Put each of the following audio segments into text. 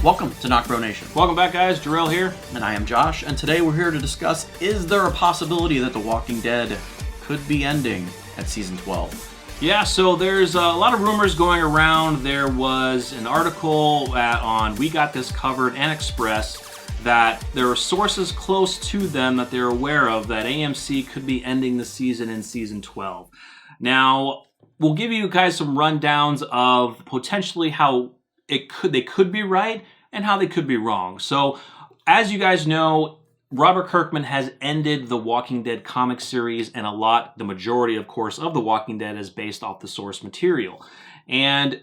Welcome to NocBro Nation. Welcome back, guys. Jarrell here. And I am Josh, and today we're here to discuss, is there a possibility that The Walking Dead could be ending at Season 12? Yeah, so there's a lot of rumors going around. There was an article on We Got This Covered and Express that there are sources close to them that they're aware of that AMC could be ending the season in Season 12. Now, we'll give you guys some rundowns of potentially how they could be right and how they could be wrong. So, as you guys know, Robert Kirkman has ended the Walking Dead comic series, and the majority, of course, of The Walking Dead is based off the source material. And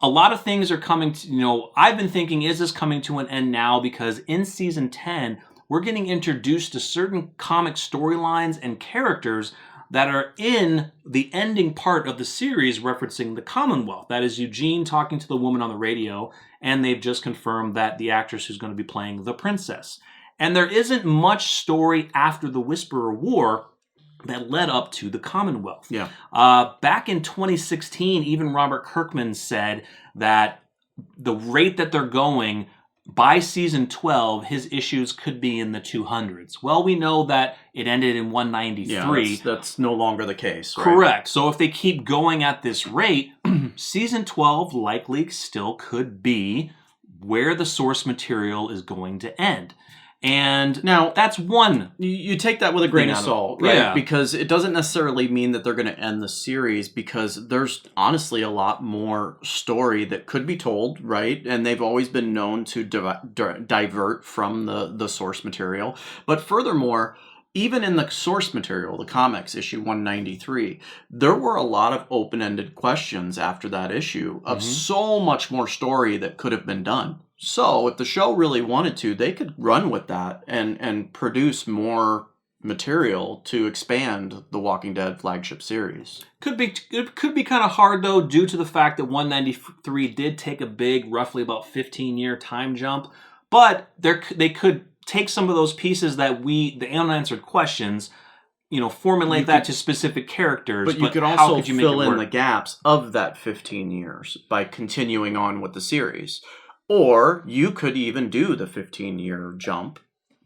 a lot of things are coming to, I've been thinking, is this coming to an end now? Because in Season 10, we're getting introduced to certain comic storylines and characters that are in the ending part of the series referencing the Commonwealth. That is Eugene talking to the woman on the radio, and they've just confirmed that the actress who's going to be playing the princess. And there isn't much story after the Whisperer War that led up to the Commonwealth. Yeah. Back in 2016, even Robert Kirkman said that the rate that they're going, by Season 12, his issues could be in the 200s. Well, we know that it ended in 193. Yeah, that's no longer the case, right? Correct. So if they keep going at this rate, Season 12 likely still could be where the source material is going to end. And now that's one. You take that with a grain of salt, right? Yeah. Because it doesn't necessarily mean that they're going to end the series, because there's honestly a lot more story that could be told, right? And they've always been known to divert from the source material. But furthermore, even in the source material, the comics, issue 193, there were a lot of open-ended questions after that issue of so much more story that could have been done. So if the show really wanted to, they could run with that and produce more material to expand the Walking Dead flagship series. It could be kind of hard, though, due to the fact that 193 did take a big, roughly about 15-year time jump. But they could take some of those pieces that the unanswered questions, formulate that to specific characters. But you could also fill in the gaps of that 15 years by continuing on with the series. Or you could even do the 15-year jump,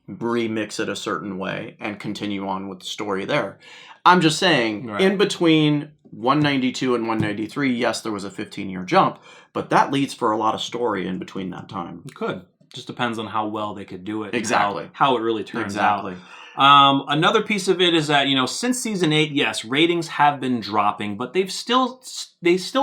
remix it a certain way, and continue on with the story there. I'm just saying, In between 192 and 193, yes, there was a 15-year jump, but that leads for a lot of story in between that time. It could. Just depends on how well they could do it. Exactly. How it really turns out. Another piece of it is that, since Season 8, yes, ratings have been dropping, but they still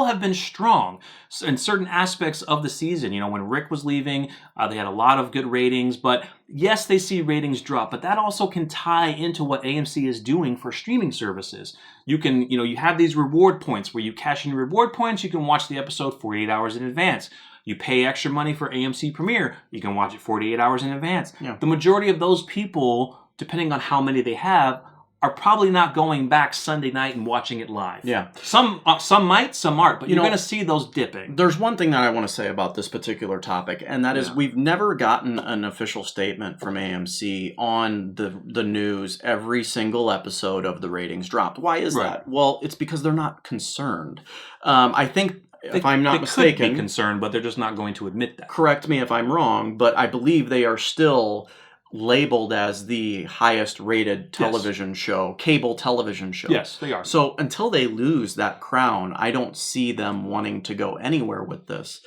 have been strong in certain aspects of the season. When Rick was leaving, they had a lot of good ratings, but yes, they see ratings drop, but that also can tie into what AMC is doing for streaming services. You can, you have these reward points where you cash in reward points, you can watch the episode 48 hours in advance. You pay extra money for AMC Premiere, you can watch it 48 hours in advance. Yeah. The majority of those people, depending on how many they have, are probably not going back Sunday night and watching it live. Yeah. Some might, some aren't, but you're going to see those dipping. There's one thing that I want to say about this particular topic, and that is we've never gotten an official statement from AMC on the news every single episode of the ratings dropped. Why is that? Well, it's because they're not concerned. I think, if I'm not mistaken, they could be concerned, but they're just not going to admit that. Correct me if I'm wrong, but I believe they are still labeled as the highest rated television show, cable television show. Yes, they are. So until they lose that crown, I don't see them wanting to go anywhere with this.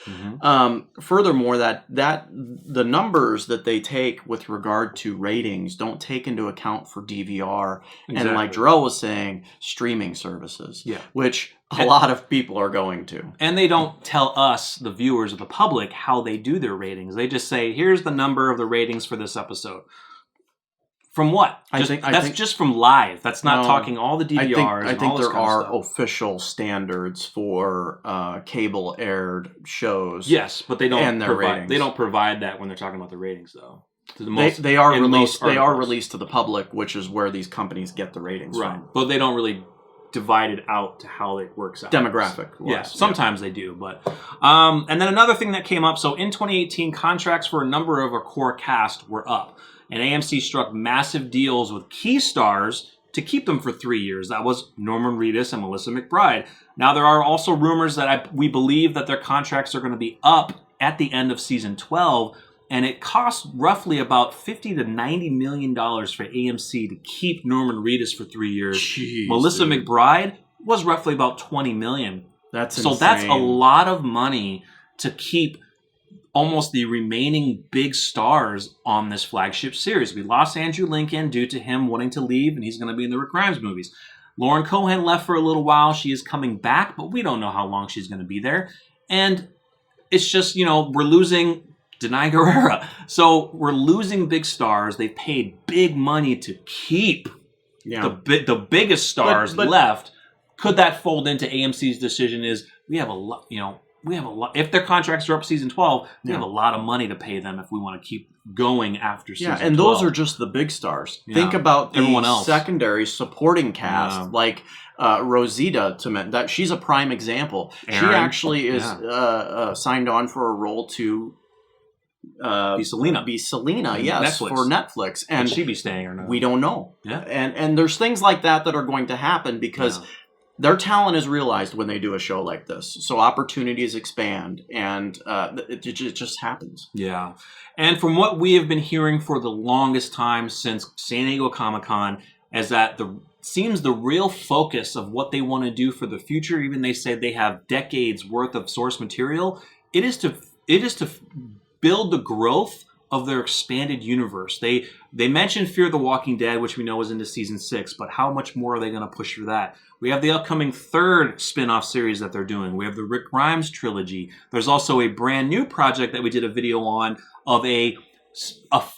Furthermore, that the numbers that they take with regard to ratings don't take into account for DVR and, like Jarrell was saying, streaming services, which a lot of people are going to. And they don't tell us, the viewers of the public, how they do their ratings. They just say, here's the number of the ratings for this episode. From what? That's just from live. That's not talking all the DVRs. I think there are official standards for cable aired shows. Yes, but they don't ratings. They don't provide that when they're talking about the ratings, though. They are released to the public, which is where these companies get the ratings from. But they don't really divided out to how it works out. Demographic. Yes, sometimes they do. But and then another thing that came up, so in 2018, contracts for a number of our core cast were up. And AMC struck massive deals with key stars to keep them for 3 years. That was Norman Reedus and Melissa McBride. Now, there are also rumors that we believe that their contracts are going to be up at the end of season 12, and it cost roughly about $50 to $90 million for AMC to keep Norman Reedus for 3 years. Jeez, Melissa dude. McBride was roughly about $20 million. That's so insane. that's a lot of money to keep almost the remaining big stars on this flagship series. We lost Andrew Lincoln due to him wanting to leave, and he's going to be in the Rick Grimes movies. Lauren Cohan left for a little while. She is coming back, but we don't know how long she's going to be there. And it's just, we're losing Denai Guerrera. So we're losing big stars. They paid big money to keep the biggest stars left. Could that fold into AMC's decision is we have a lot, if their contracts are up season 12, we have a lot of money to pay them if we want to keep going after season 12. Yeah, and those are just the big stars. Yeah. Think about everyone else. Secondary supporting cast, like Rosita, that she's a prime example. Aaron, she actually is signed on for a role to be Selena. Yes, Netflix. For Netflix. And would she be staying or not? We don't know. Yeah. And there's things like that are going to happen because their talent is realized when they do a show like this. So opportunities expand, and it just happens. Yeah. And from what we have been hearing for the longest time since San Diego Comic-Con is that seems the real focus of what they want to do for the future, even they say they have decades worth of source material, it is to build the growth of their expanded universe. They mentioned Fear the Walking Dead, which we know is into season 6, but how much more are they going to push for that? We have the upcoming 3rd spin-off series that they're doing. We have the Rick Grimes trilogy. There's also a brand new project that we did a video on of a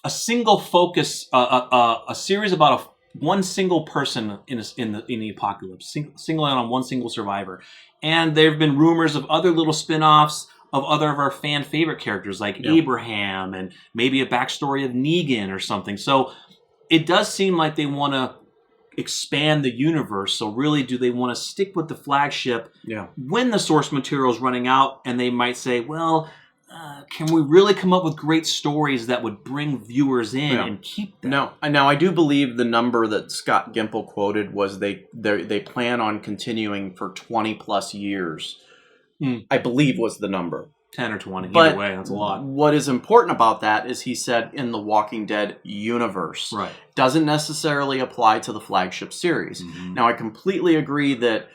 single focus, a series about one single person in the apocalypse, single out on one single survivor. And there have been rumors of other little spin-offs of other of our fan favorite characters like Abraham and maybe a backstory of Negan or something. So it does seem like they want to expand the universe. So really, do they want to stick with the flagship when the source material is running out? And they might say, well, can we really come up with great stories that would bring viewers in and keep them? Now, I do believe the number that Scott Gimple quoted was they plan on continuing for 20 plus years. I believe was the number. 10 or 20. But either way, that's a lot. What is important about that is he said in the Walking Dead universe. Right. Doesn't necessarily apply to the flagship series. Mm-hmm. Now, I completely agree that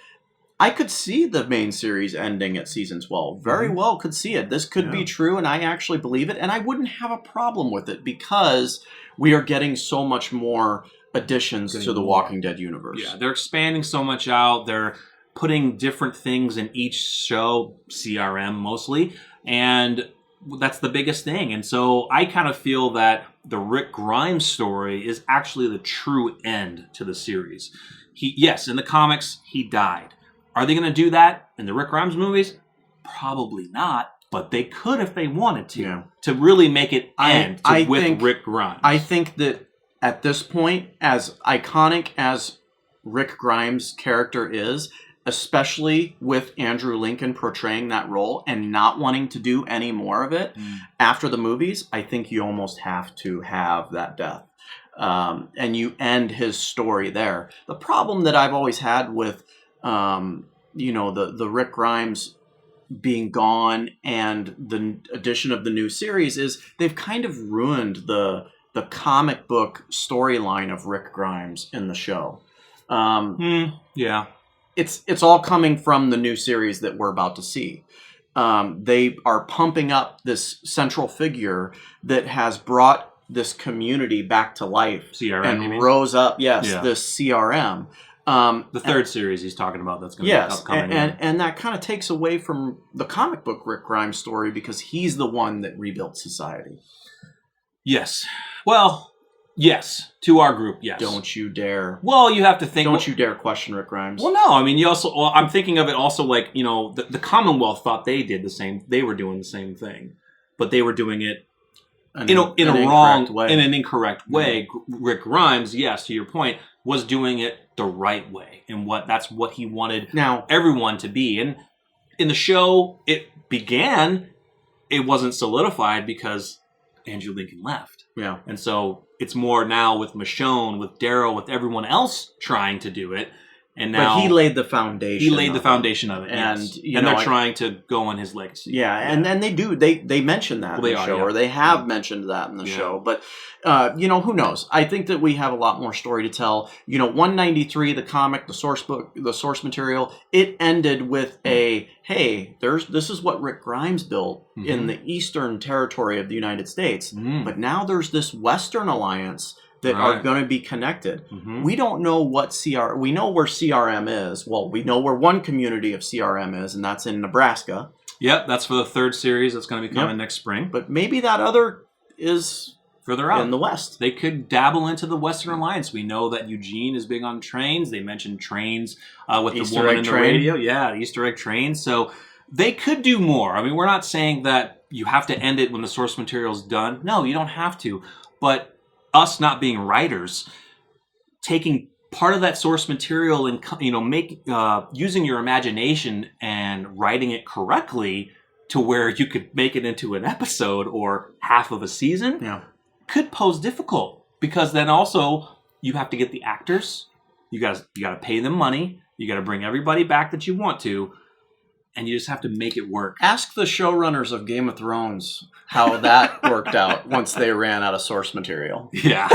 I could see the main series ending at season 12. Very well could see it. This could be true, and I actually believe it. And I wouldn't have a problem with it because we are getting so much more additions to the Walking Dead universe. Yeah, they're expanding so much out. They're putting different things in each show, CRM mostly, and that's the biggest thing. And so I kind of feel that the Rick Grimes story is actually the true end to the series. Yes, in the comics, he died. Are they going to do that in the Rick Grimes movies? Probably not, but they could if they wanted to really make it end with Rick Grimes. I think that at this point, as iconic as Rick Grimes' character is, especially with Andrew Lincoln portraying that role and not wanting to do any more of it after the movies, I think you almost have to have that death. And you end his story there. The problem that I've always had with, the Rick Grimes being gone and the addition of the new series is they've kind of ruined the comic book storyline of Rick Grimes in the show. Yeah. It's all coming from the new series that we're about to see. They are pumping up this central figure that has brought this community back to life. CRM, and rose up, this CRM. The 3rd series he's talking about that's going to be upcoming. And that kind of takes away from the comic book Rick Grimes story because he's the one that rebuilt society. Yes. Well, yes. To our group, yes. Don't you dare. Well, you have to think. Don't you dare question Rick Grimes. Well, no. I mean, you also. Well, I'm thinking of it also like the Commonwealth thought they did the same. They were doing the same thing, but they were doing it in an incorrect way. Rick Grimes, yes, to your point, was doing it the right way, and that's what he wanted everyone to be. And in the show, it wasn't solidified because Andrew Lincoln left. Yeah, and so it's more now with Michonne, with Daryl, with everyone else trying to do it. And now but he laid the foundation. He laid the foundation of it, and yes. you and know, they're trying to go on his legacy. Yeah, and then they mention that in the show, or they have mentioned that in the show. But you know, who knows? I think that we have a lot more story to tell. You know, 193, the comic, the source book, the source material, it ended with a hey, this is what Rick Grimes built in the eastern territory of the United States, but now there's this Western alliance that are going to be connected. We don't know what we know where CRM is. Well, we know where one community of CRM is, and that's in Nebraska. Yep, that's for the 3rd series that's going to be coming next spring. But maybe that other is further out in the West. They could dabble into the Western Alliance. We know that Eugene is big on trains. They mentioned trains with the woman in the radio. Yeah, the Easter egg train. So they could do more. I mean, we're not saying that you have to end it when the source material is done. No, you don't have to. But us not being writers, taking part of that source material and using your imagination and writing it correctly to where you could make it into an episode or half of a season could pose difficult, because then also you have to get the actors, you got to pay them money, you got to bring everybody back that you want to, and you just have to make it work. Ask the showrunners of Game of Thrones how that worked out once they ran out of source material. Yeah.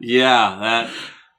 Yeah, that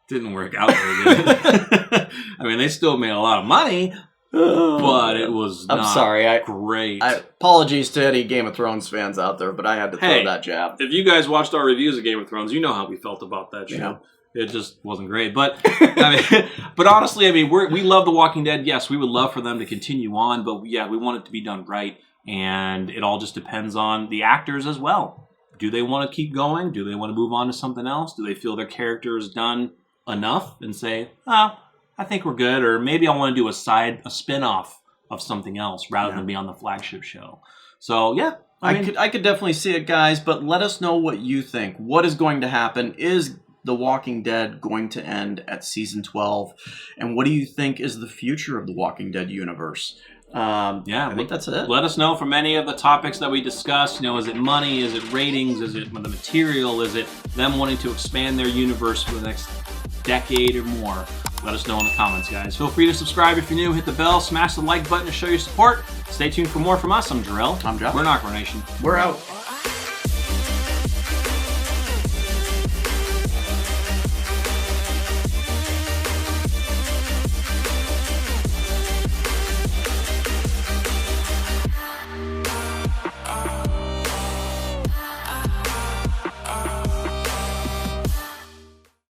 didn't work out very good. I mean, they still made a lot of money, but it was not great. Apologies to any Game of Thrones fans out there, but I had to throw that jab. If you guys watched our reviews of Game of Thrones, you know how we felt about that show. Yeah. It just wasn't great. But I mean, but honestly, I mean, we love The Walking Dead. Yes, we would love for them to continue on, but yeah, we want it to be done right. And it all just depends on the actors as well. Do they want to keep going? Do they want to move on to something else? Do they feel their character is done enough and say, oh, I think we're good, or maybe I want to do a spin-off of something else rather than be on the flagship show. So yeah, I could definitely see it, guys, but let us know what you think. What is going to happen? Is The Walking Dead going to end at season 12? And what do you think is the future of the Walking Dead universe? I think that's it. Let us know from any of the topics that we discussed. You know, is it money? Is it ratings? Is it the material? Is it them wanting to expand their universe for the next decade or more? Let us know in the comments, guys. Feel free to subscribe if you're new. Hit the bell. Smash the like button to show your support. Stay tuned for more from us. I'm Jarrell. I'm Josh. We're NocBro Nation. We're out.